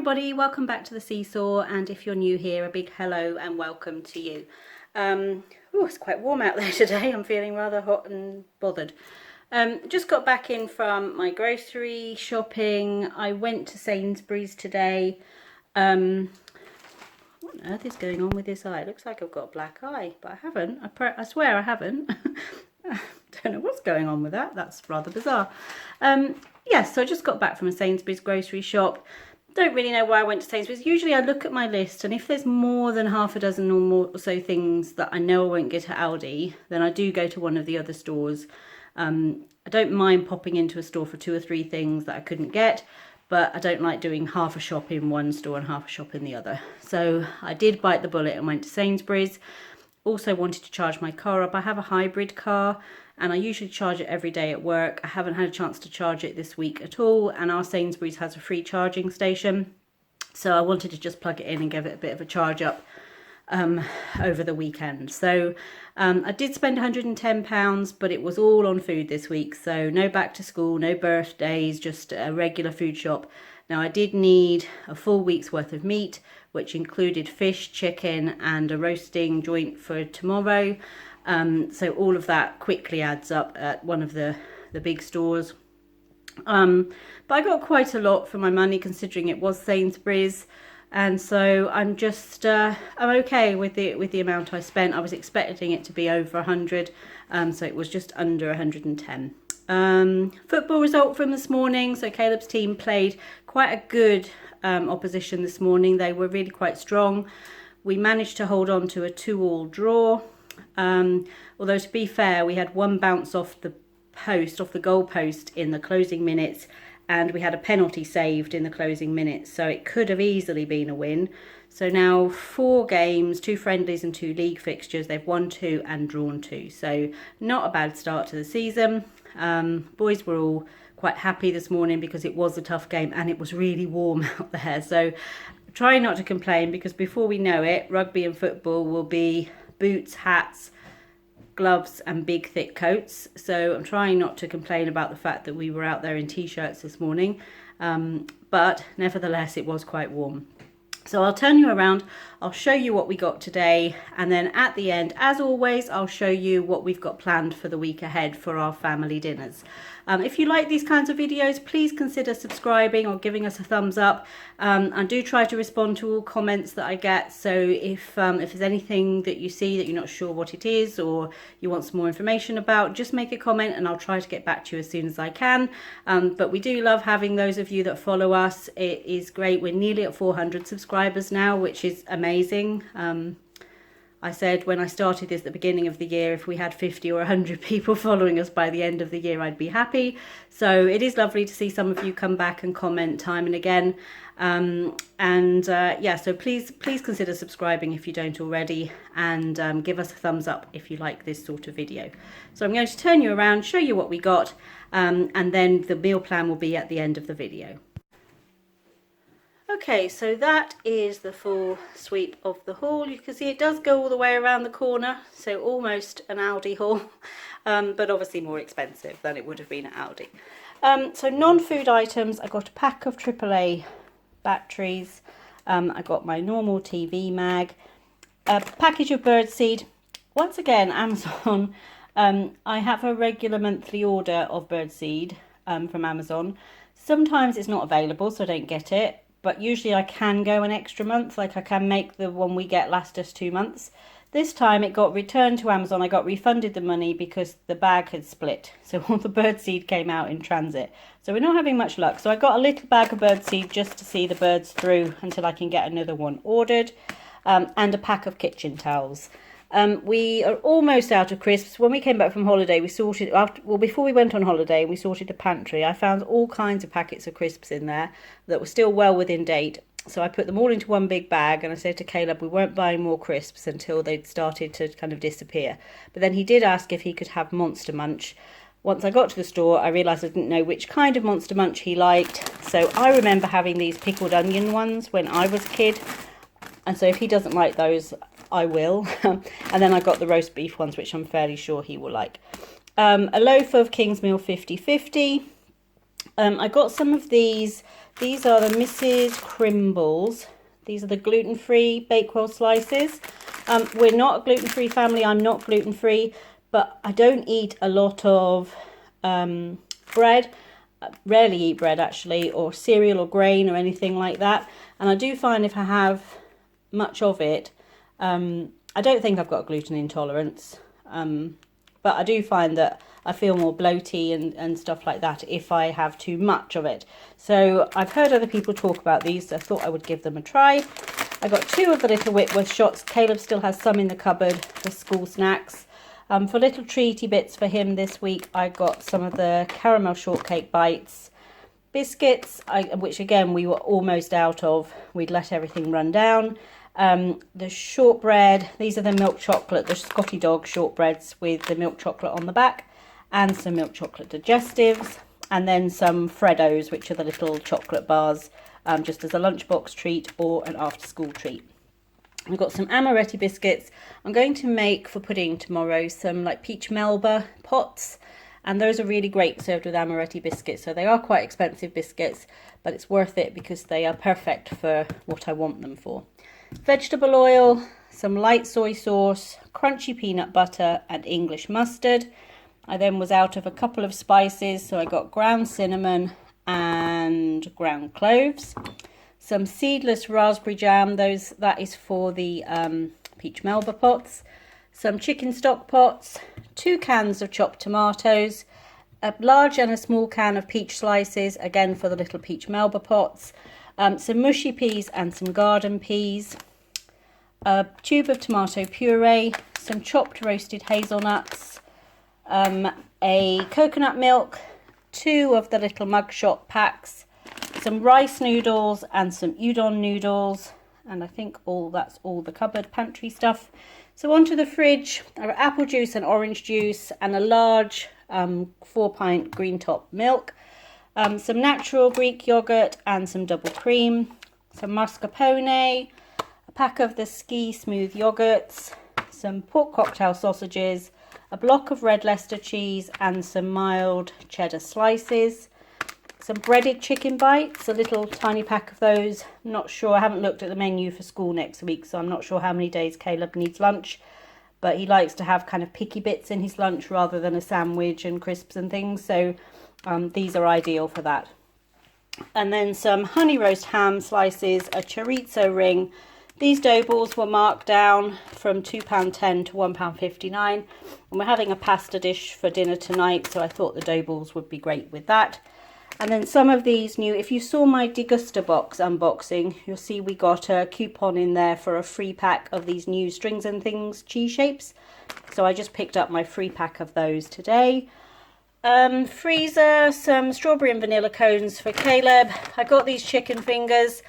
everybody, welcome back to the Seesaw, and if you're new here, a big hello and welcome to you. It's quite warm out there today. I'm feeling rather hot and bothered. Just got back in from my grocery shopping. I went to Sainsbury's today. What on earth is going on with this eye? It looks like I've got a black eye, but I haven't. I swear I haven't. Don't know what's going on with that. That's rather bizarre. Yes, so I just got back from a Sainsbury's grocery shop. Don't really know why I went to Sainsbury's. Usually I look at my list, and if there's more than half a dozen or more or so things that I know I won't get at Aldi, then I do go to one of the other stores. I don't mind popping into a store for 2 or 3 things that I couldn't get, but I don't like doing half a shop in one store and half a shop in the other. So I did bite the bullet and went to Sainsbury's. Also wanted to charge my car up. I have a hybrid car and I usually charge it every day at work. I haven't had a chance to charge it this week at all, and our Sainsbury's has a free charging station. So I wanted to just plug it in and give it a bit of a charge up over the weekend. So I did spend £110, but it was all on food this week. So no back to school, no birthdays, just a regular food shop. Now I did need a full week's worth of meat, which included fish, chicken and a roasting joint for tomorrow. So all of that quickly adds up at one of the big stores. But I got quite a lot for my money considering it was Sainsbury's. And so I'm just, I'm okay with the amount I spent. I was expecting it to be over 100, so it was just under 110. Football result from this morning. So Caleb's team played quite a good opposition this morning. They were really quite strong. We managed to hold on to a 2-2 draw. Although to be fair, we had one bounce off the goal post in the closing minutes, and we had a penalty saved in the closing minutes, so it could have easily been a win. So now 4 games, 2 friendlies and 2 league fixtures. They've won 2 and drawn 2, so not a bad start to the season. Boys were all quite happy this morning because it was a tough game and it was really warm out there. So try not to complain, because before we know it, rugby and football will be boots, hats, gloves and big thick coats. So I'm trying not to complain about the fact that we were out there in t-shirts this morning, but nevertheless it was quite warm. So I'll turn you around, I'll show you what we got today, and then at the end, as always, I'll show you what we've got planned for the week ahead for our family dinners. If you like these kinds of videos, please consider subscribing or giving us a thumbs up. I do try to respond to all comments that I get, so if there's anything that you see that you're not sure what it is or you want some more information about, just make a comment and I'll try to get back to you as soon as I can. But we do love having those of you that follow us. It is great. We're nearly at 400 subscribers now, which is amazing. I said when I started this at the beginning of the year, if we had 50 or 100 people following us by the end of the year, I'd be happy. So it is lovely to see some of you come back and comment time and again. Yeah, so please consider subscribing if you don't already, and give us a thumbs up if you like this sort of video. So I'm going to turn you around, show you what we got, and then the meal plan will be at the end of the video. Okay, so that is the full sweep of the haul. You can see it does go all the way around the corner, so almost an Aldi haul, but obviously more expensive than it would have been at Aldi. So non-food items, I got a pack of AAA batteries, I got my normal TV mag, a package of birdseed. Once again, Amazon, I have a regular monthly order of birdseed from Amazon. Sometimes it's not available, so I don't get it. But usually I can go an extra month, like I can make the one we get last us 2 months. This time it got returned to Amazon. I got refunded the money because the bag had split. So all the birdseed came out in transit. So we're not having much luck. So I got a little bag of birdseed just to see the birds through until I can get another one ordered. And a pack of kitchen towels. We are almost out of crisps. When we came back from holiday, we sorted, before we went on holiday, we sorted the pantry. I found all kinds of packets of crisps in there that were still well within date. So I put them all into one big bag, and I said to Caleb we weren't buying more crisps until they'd started to kind of disappear. But then he did ask if he could have Monster Munch. Once I got to the store, I realised I didn't know which kind of Monster Munch he liked. So I remember having these pickled onion ones when I was a kid. And so if he doesn't like those, I will. And then I got the roast beef ones, which I'm fairly sure he will like. A loaf of Kingsmill 50/50. I got some of these These are the Mrs. Crimbles. These are the gluten-free Bakewell slices. We're not a gluten-free family. I'm not gluten-free, but I don't eat a lot of bread. I rarely eat bread actually, or cereal or grain or anything like that. And I do find if I have much of it, I don't think I've got a gluten intolerance, but I do find that I feel more bloaty and stuff like that if I have too much of it. So I've heard other people talk about these, so I thought I would give them a try. I got 2 of the little Whitworth shots. Caleb still has some in the cupboard for school snacks. For little treaty bits for him this week, I got some of the caramel shortcake bites. Biscuits, which again we were almost out of. We'd let everything run down. The shortbread, these are the milk chocolate, the Scotty Dog shortbreads with the milk chocolate on the back, and some milk chocolate digestives, and then some Freddos, which are the little chocolate bars, just as a lunchbox treat or an after school treat. I've got some amaretti biscuits. I'm going to make for pudding tomorrow some like peach melba pots, and those are really great served with amaretti biscuits. So they are quite expensive biscuits, but it's worth it because they are perfect for what I want them for. Vegetable oil, some light soy sauce, crunchy peanut butter and English mustard. I then was out of a couple of spices, so I got ground cinnamon and ground cloves. Some seedless raspberry jam, that is for the peach melba pots. Some chicken stock pots, 2 cans of chopped tomatoes, a large and a small can of peach slices, again for the little peach melba pots. Some mushy peas and some garden peas, a tube of tomato puree, some chopped roasted hazelnuts, a coconut milk, 2 of the little mugshot packs, some rice noodles and some udon noodles, and I think that's all the cupboard pantry stuff. So onto the fridge, apple juice and orange juice and a large 4-pint green top milk. Some natural Greek yogurt and some double cream, some mascarpone, a pack of the Ski Smooth yogurts, some pork cocktail sausages, a block of red Leicester cheese and some mild cheddar slices, some breaded chicken bites, a little tiny pack of those. Not sure, I haven't looked at the menu for school next week, so I'm not sure how many days Caleb needs lunch, but he likes to have kind of picky bits in his lunch rather than a sandwich and crisps and things, so these are ideal for that. And then some honey roast ham slices, a chorizo ring. These dough balls were marked down from £2.10 to £1.59, and we're having a pasta dish for dinner tonight, so I thought the dough balls would be great with that. And then some of these new, if you saw my Degusta box unboxing, you'll see we got a coupon in there for a free pack of these new Strings and Things cheese shapes. So I just picked up my free pack of those today. Freezer, some strawberry and vanilla cones for Caleb. I got these chicken fingers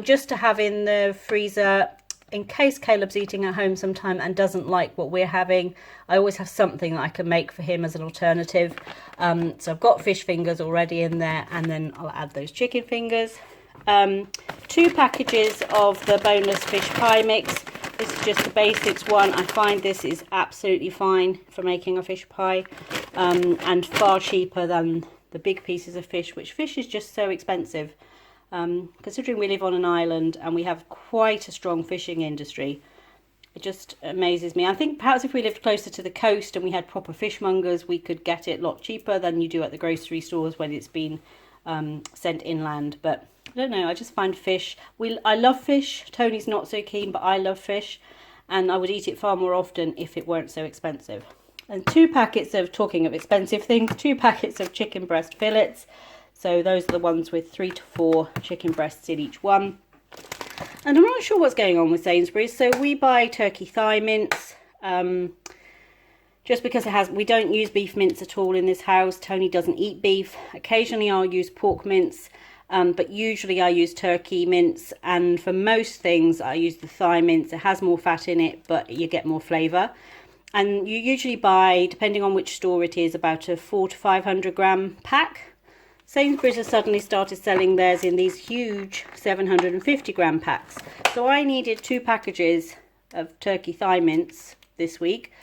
just to have in the freezer in case Caleb's eating at home sometime and doesn't like what we're having. I always have something that I can make for him as an alternative. So I've got fish fingers already in there, and then I'll add those chicken fingers. 2 packages of the boneless fish pie mix. This is just the basics one. I find this is absolutely fine for making a fish pie, and far cheaper than the big pieces of fish, which fish is just so expensive. Considering we live on an island and we have quite a strong fishing industry, it just amazes me. I think perhaps if we lived closer to the coast and we had proper fishmongers, we could get it a lot cheaper than you do at the grocery stores when it's been sent inland. But I don't know, I just find fish, I love fish. Tony's not so keen, but I love fish, and I would eat it far more often if it weren't so expensive. And 2 packets of, talking of expensive things, 2 packets of chicken breast fillets. So those are the ones with 3 to 4 chicken breasts in each one. And I'm not sure what's going on with Sainsbury's. So we buy turkey thigh mince, just because we don't use beef mince at all in this house. Tony doesn't eat beef. Occasionally I'll use pork mince, but usually I use turkey mince. And for most things I use the thigh mince. It has more fat in it, but you get more flavour. And you usually buy, depending on which store it is, about a 400 to 500 gram pack. Sainsbury's has suddenly started selling theirs in these huge 750 gram packs. So I needed 2 packages of turkey thigh mince this week.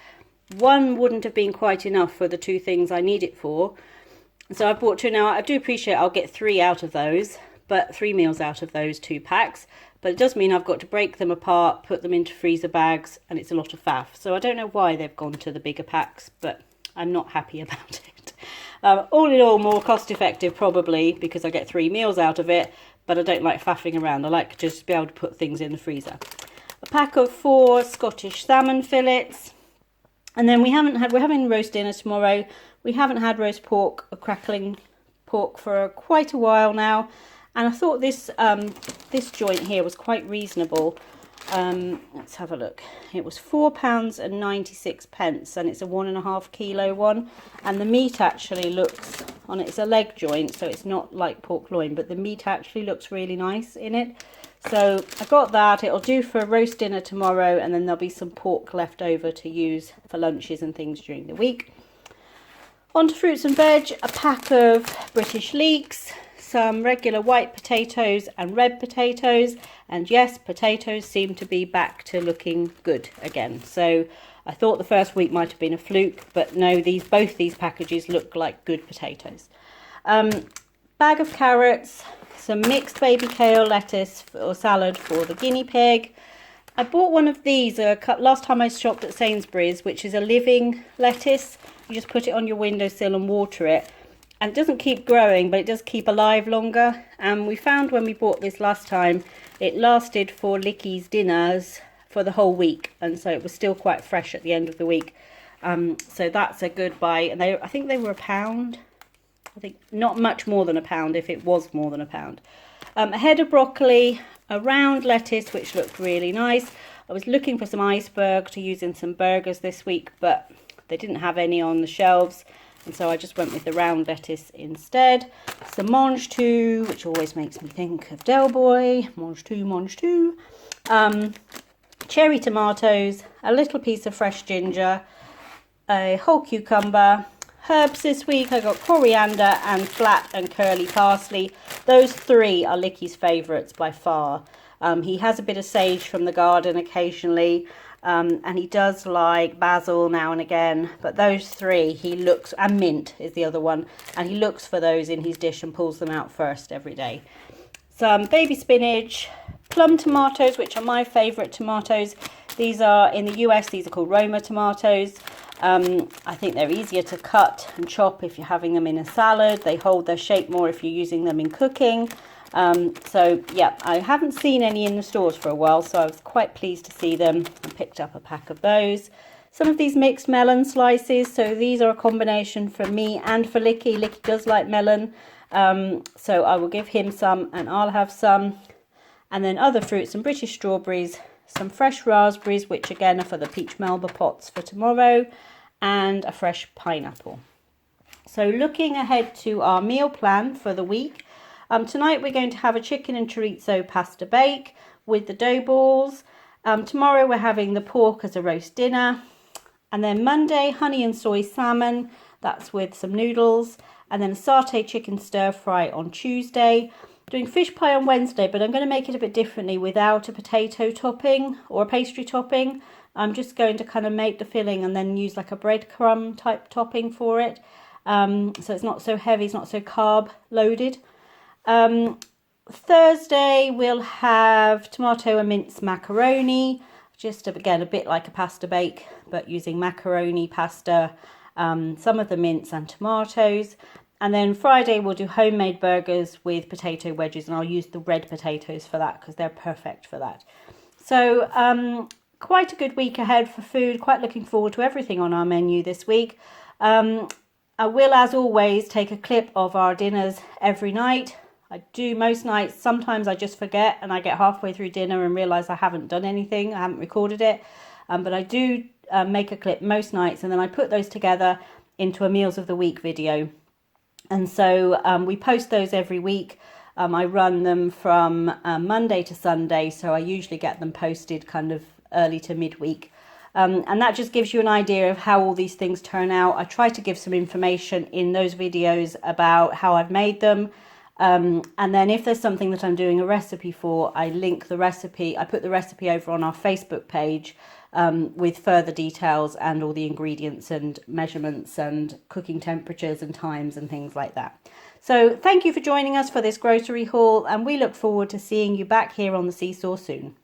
One wouldn't have been quite enough for the 2 things I need it for. So I bought 2 now. I do appreciate I'll get 3 out of those, but 3 meals out of those 2 packs. But it does mean I've got to break them apart, put them into freezer bags, and it's a lot of faff. So I don't know why they've gone to the bigger packs, but I'm not happy about it. All in all, more cost effective probably, because I get 3 meals out of it, but I don't like faffing around. I like just to be able to put things in the freezer. A pack of 4 Scottish salmon fillets. And then we're having roast dinner tomorrow. We haven't had roast pork or crackling pork for quite a while now. And I thought this this joint here was quite reasonable. Let's have a look. It was £4.96 and it's a 1.5 kilo one. And the meat actually looks on it. It's a leg joint, so it's not like pork loin, but the meat actually looks really nice in it. So I got that. It'll do for a roast dinner tomorrow, and then there'll be some pork left over to use for lunches and things during the week. On to fruits and veg, a pack of British leeks, some regular white potatoes and red potatoes, and yes, potatoes seem to be back to looking good again. So I thought the first week might have been a fluke, but no, both these packages look like good potatoes. Bag of carrots, some mixed baby kale lettuce or salad for the guinea pig. I bought one of these last time I shopped at Sainsbury's, which is a living lettuce. You just put it on your windowsill and water it, and it doesn't keep growing, but it does keep alive longer. And we found when we bought this last time, it lasted for Licky's dinners for the whole week, and so it was still quite fresh at the end of the week. So that's a good buy. And I think they were £1. I think not much more than £1 if it was more than £1. A head of broccoli, a round lettuce which looked really nice. I was looking for some iceberg to use in some burgers this week, but they didn't have any on the shelves, and so I just went with the round lettuce instead. Some mange tout, which always makes me think of Del Boy. Mange tout, mange tout. Cherry tomatoes, a little piece of fresh ginger, a whole cucumber. Herbs this week, I got coriander and flat and curly parsley. Those 3 are Licky's favourites by far. He has a bit of sage from the garden occasionally, and he does like basil now and again. But those 3, and mint is the other one, and he looks for those in his dish and pulls them out first every day. Some baby spinach, plum tomatoes, which are my favourite tomatoes. These are, in the US, these are called Roma tomatoes. I think they're easier to cut and chop if you're having them in a salad. They hold their shape more if you're using them in cooking. So yeah, I haven't seen any in the stores for a while, so I was quite pleased to see them. I picked up a pack of those. Some of these mixed melon slices, so these are a combination for me and for Licky. Licky does like melon, so I will give him some and I'll have some. And then other fruits and British strawberries, some fresh raspberries, which again are for the peach Melba pots for tomorrow, and a fresh pineapple. So looking ahead to our meal plan for the week, tonight we're going to have a chicken and chorizo pasta bake with the dough balls. Tomorrow we're having the pork as a roast dinner, and then Monday honey and soy salmon, that's with some noodles, and then a satay chicken stir fry on Tuesday. Doing fish pie on Wednesday, but I'm going to make it a bit differently without a potato topping or a pastry topping. I'm just going to kind of make the filling and then use like a breadcrumb type topping for it. So it's not so heavy, it's not so carb loaded. Thursday we'll have tomato and mince macaroni, just again a bit like a pasta bake, but using macaroni, pasta, some of the mince and tomatoes. And then Friday we'll do homemade burgers with potato wedges, and I'll use the red potatoes for that because they're perfect for that. So quite a good week ahead for food. Quite looking forward to everything on our menu this week. I will, as always, take a clip of our dinners every night. I do most nights. Sometimes I just forget and I get halfway through dinner and realise I haven't done anything. I haven't recorded it. But I do make a clip most nights, and then I put those together into a Meals of the Week video. And so we post those every week. I run them from Monday to Sunday, so I usually get them posted kind of early to midweek. And that just gives you an idea of how all these things turn out. I try to give some information in those videos about how I've made them. And then if there's something that I'm doing a recipe for, I link the recipe. I put the recipe over on our Facebook page with further details and all the ingredients and measurements and cooking temperatures and times and things like that. So thank you for joining us for this grocery haul, and we look forward to seeing you back here on the Seesaw soon.